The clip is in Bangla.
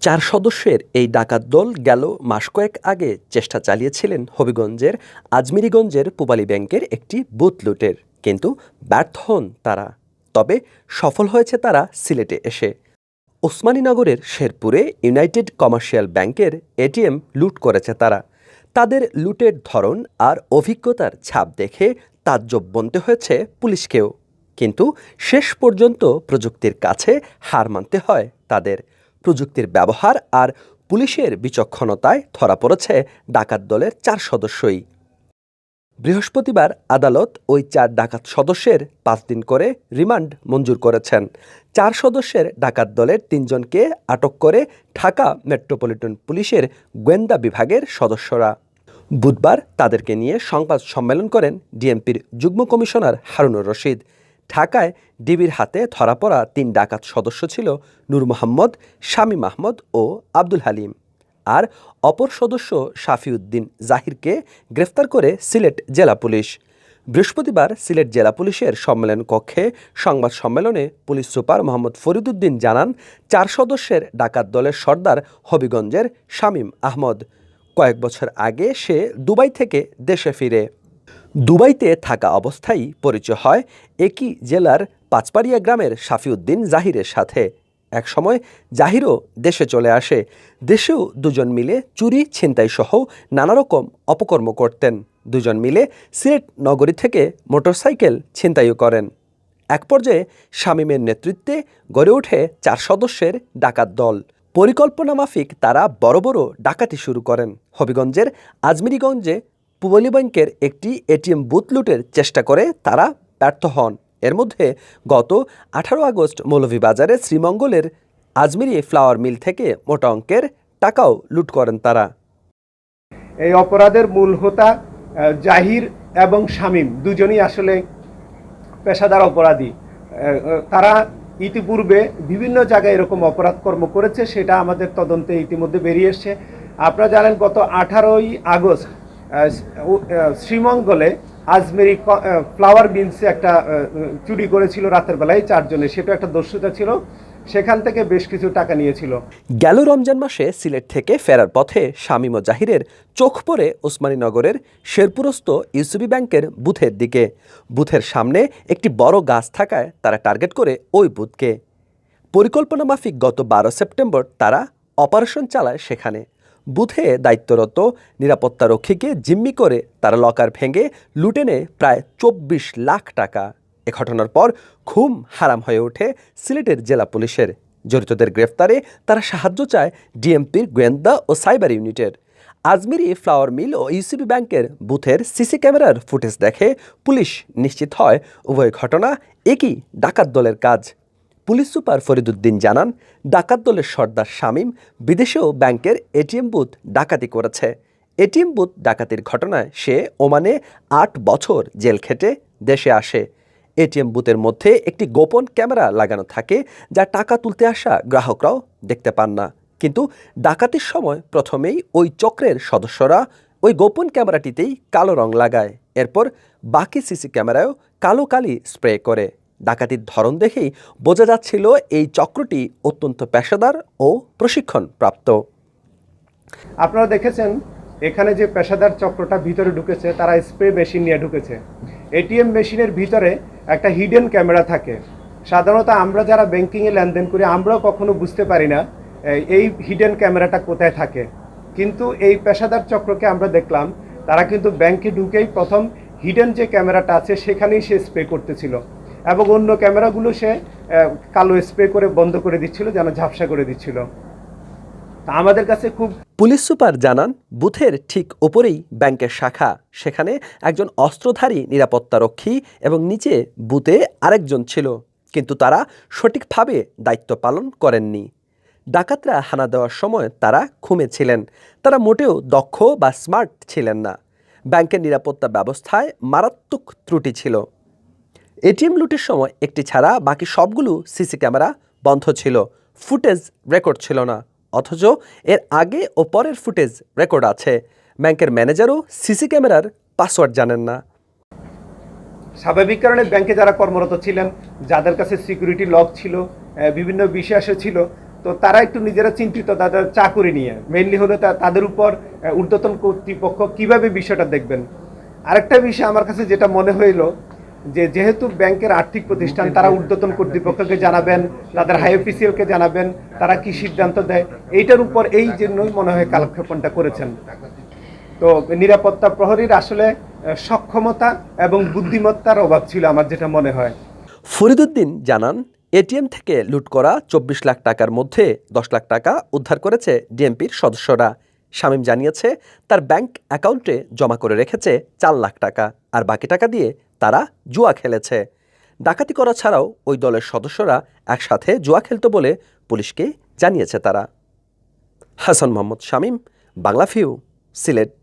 4 সদস্যের এই ডাকাত দল গেল মাস কয়েক আগে চেষ্টা চালিয়েছিলেন হবিগঞ্জের আজমিরিগঞ্জের পূবালী ব্যাংকের একটি বুথ লুটের, কিন্তু ব্যর্থ হন তারা। তবে সফল হয়েছে তারা সিলেটে এসে। ওসমানীনগরের শেরপুরে ইউনাইটেড কমার্শিয়াল ব্যাংকের এটিএম লুট করেছে তারা। তাদের লুটের ধরন আর অভিজ্ঞতার ছাপ দেখে তাজ্জব বনতে হয়েছে পুলিশকেও। কিন্তু শেষ পর্যন্ত প্রযুক্তির কাছে হার মানতে হয় তাদের। প্রযুক্তির ব্যবহার আর পুলিশের বিচক্ষণতায় ধরা পড়েছে ডাকাত দলের 4 সদস্যই। বৃহস্পতিবার আদালত ওই 4 ডাকাত সদস্যের 5 দিন করে রিমান্ড মঞ্জুর করেছেন। 4 সদস্যের ডাকাত দলের 3 জনকে আটক করে ঢাকা মেট্রোপলিটন পুলিশের গোয়েন্দা বিভাগের সদস্যরা। বুধবার তাদেরকে নিয়ে সংবাদ সম্মেলন করেন ডিএমপির যুগ্ম কমিশনার হারুনুর রশিদ। ঢাকায় ডিবির হাতে ধরা পড়া 3 ডাকাত সদস্য ছিল নূর মোহাম্মদ, শামীম আহমদ ও আব্দুল হালিম। আর অপর সদস্য শাফিউদ্দিন জাহিরকে গ্রেফতার করে সিলেট জেলা পুলিশ। বৃহস্পতিবার সিলেট জেলা পুলিশের সম্মেলন কক্ষে সংবাদ সম্মেলনে পুলিশ সুপার মোহাম্মদ ফরিদুদ্দিন জানান, 4 সদস্যের ডাকাত দলের সর্দার হবিগঞ্জের শামীম আহমদ। কয়েক বছর আগে সে দুবাই থেকে দেশে ফিরে। দুবাইতে থাকা অবস্থায় পরিচয় হয় একই জেলার পাঁচপাড়িয়া গ্রামের শাফিউদ্দিন জাহিরের সাথে। একসময় জাহিরও দেশে চলে আসে। দেশেও দুজন মিলে চুরি, ছিনতাই সহ নানা রকম অপকর্ম করতেন। দুজন মিলে সিলেট নগরী থেকে মোটরসাইকেল ছিনতাইও করেন। এক পর্যায়ে শামীমের নেতৃত্বে গড়ে ওঠে 4 সদস্যের ডাকাত দল। পরিকল্পনা মাফিক তারা বড় বড় ডাকাতি শুরু করেন। হবিগঞ্জের আজমিরিগঞ্জে পূবালী ব্যাংকের একটি এটিএম বুথ লুটের চেষ্টা করে তারা ব্যর্থ হন। এর মধ্যে গত 18 আগস্ট মৌলভীবাজারে শ্রীমঙ্গলের আজমিরি ফ্লাওয়ার মিল থেকে মোটা অঙ্কের টাকাও লুট করেন তারা। এই অপরাধের মূল হোতা জাহির এবং শামীম দুজনই আসলে পেশাদার অপরাধী। তারা ইতিপূর্বে বিভিন্ন জায়গায় এরকম অপরাধ কর্ম করেছে, সেটা আমাদের তদন্তে ইতিমধ্যে বেরিয়ে এসছে। আপনারা জানেন গত 18ই আগস্ট শ্রীমঙ্গলে আজমেরি ফ্লাওয়ার মিলসে একটা চুরি করেছিল রাতের বেলায় 4 জনে। সেটা একটা দস্যুতা ছিল, সেখান থেকে বেশ কিছু টাকা নিয়েছিল। গেল রমজান মাসে সিলেট থেকে ফেরার পথে শামীম ও জাহিরের চোখ পড়ে ওসমানীনগরের শেরপুরস্থ ইউসিবি ব্যাংকের বুথের দিকে। বুথের সামনে একটি বড় গাছ থাকায় তারা টার্গেট করে ওই বুথকে। পরিকল্পনা মাফিক গত 12 সেপ্টেম্বর তারা অপারেশন চালায় সেখানে। বুথে দায়িত্বরত নিরাপত্তারক্ষীকে জিম্মি করে তারা লকার ভেঙে লুটে নেয় প্রায় 24 লাখ টাকা। এ ঘটনার পর ঘুম হারাম হয়ে ওঠে সিলেটের জেলা পুলিশের। জড়িতদের গ্রেফতারে তারা সাহায্য চায় ডিএমপির গোয়েন্দা ও সাইবার ইউনিটের। আজমিরি ফ্লাওয়ার মিল ও ইউসিবি ব্যাংকের বুথের সিসি ক্যামেরার ফুটেজ দেখে পুলিশ নিশ্চিত হয় উভয় ঘটনা একই ডাকাত দলের কাজ। পুলিশ সুপার ফরিদুদ্দিন জানান, ডাকাত দলের সর্দার শামীম বিদেশেও ব্যাংকের এটিএম বুথ ডাকাতি করেছে। এটিএম বুথ ডাকাতির ঘটনায় সে ওমানে 8 বছর জেল খেটে দেশে আসে। এটিএম বুথের মধ্যে একটি গোপন ক্যামেরা লাগানো থাকে, যা টাকা তুলতে আসা গ্রাহকরাও দেখতে পান না। কিন্তু ডাকাতির সময় প্রথমেই ওই চক্রের সদস্যরা ওই গোপন ক্যামেরাটিতেই কালো রং লাগায়। এরপর বাকি সিসি ক্যামেরায়ও কালো কালি স্প্রে করে। ডাকাতির ধরন দেখেই বোঝা যাচ্ছিল এই চক্রটি অত্যন্ত পেশাদার ও প্রশিক্ষণ প্রাপ্ত। আপনারা দেখেছেন এখানে যে পেশাদার চক্রটা ভিতরে ঢুকেছে, তারা স্প্রে মেশিন নিয়ে ঢুকেছে। এটিএম মেশিনের ভিতরে একটা হিডেন ক্যামেরা থাকে। সাধারণত আমরা যারা ব্যাংকিংয়ে লেনদেন করি আমরাও কখনো বুঝতে পারি না এই হিডেন ক্যামেরাটা কোথায় থাকে। কিন্তু এই পেশাদার চক্রকে আমরা দেখলাম তারা কিন্তু ব্যাংকে ঢুকেই প্রথম হিডেন যে ক্যামেরাটা আছে সেখানেই সে স্প্রে করতেছিল, এবং অন্য ক্যামেরাগুলো সে কালো স্প্রে করে বন্ধ করে দিচ্ছিল, যেন ঝাপসা করে দিচ্ছিল। আমাদের কাছে খুব। পুলিশ সুপার জানান, বুথের ঠিক ওপরেই ব্যাংকের শাখা। সেখানে একজন অস্ত্রধারী নিরাপত্তারক্ষী এবং নিচে বুথে আরেকজন ছিল, কিন্তু তারা সঠিকভাবে দায়িত্ব পালন করেননি। ডাকাতরা হানা দেওয়ার সময় তারা ঘুমে ছিলেন। তারা মোটেও দক্ষ বা স্মার্ট ছিলেন না। ব্যাংকের নিরাপত্তা ব্যবস্থায় মারাত্মক ত্রুটি ছিল। এটিএম লুটের সময় একটি ছাড়া বাকি সবগুলো সিসি ক্যামেরা বন্ধ ছিল, ফুটেজ রেকর্ড ছিল না। অথচ এর আগে ও পরের ফুটেজ রেকর্ড আছে। ব্যাংকের ম্যানেজারও সিসি ক্যামেরার পাসওয়ার্ড জানেন না। স্বাভাবিক কারণে ব্যাংকে যারা কর্মরত ছিলেন, যাদের কাছে সিকিউরিটি লক ছিল, বিভিন্ন বিশ্বাস ছিল, তো তো তারা একটু নিজেরা চিন্তিত তাদের চাকুরি নিয়ে, মেইনলি হলো তাদের উপর ঊর্ধ্বতন কর্তৃপক্ষ কিভাবে বিষয়টা দেখবেন। আরেকটা বিষয় আমার কাছে যেটা মনে হইল যে যেহেতু ব্যাংকের আর্থিক প্রতিষ্ঠান, তারা ঊর্ধ্বতন কর্তৃপক্ষকে জানাবেন, তাদের হাই অফিসিয়ালকে জানাবেন, তারা কি সিদ্ধান্ত দেয় এইটার উপর এই জন্যই মনে হয় কালক্ষেপণটা করেছেন। তো নিরাপত্তা প্রহরীর আসলে সক্ষমতা এবং বুদ্ধিমত্তার অভাব ছিল আমার যেটা মনে হয়। ফরিদুদ্দিন জানান, এটিএম থেকে লুট করা ২৪ লাখ টাকার মধ্যে ১০ লাখ টাকা উদ্ধার করেছে ডিএমপির সদস্যরা। শামীম জানিয়েছে তার ব্যাংক অ্যাকাউন্টে জমা করে রেখেছে ৪ লাখ টাকা, আর বাকি টাকা দিয়ে তারা জুয়া খেলেছে। ডাকাতি করা ছাড়াও ওই দলের সদস্যরা একসাথে জুয়া খেলত বলে পুলিশকে জানিয়েছে তারা। হাসান মোহাম্মদ শামীম, বাংলাভিউ, সিলেট।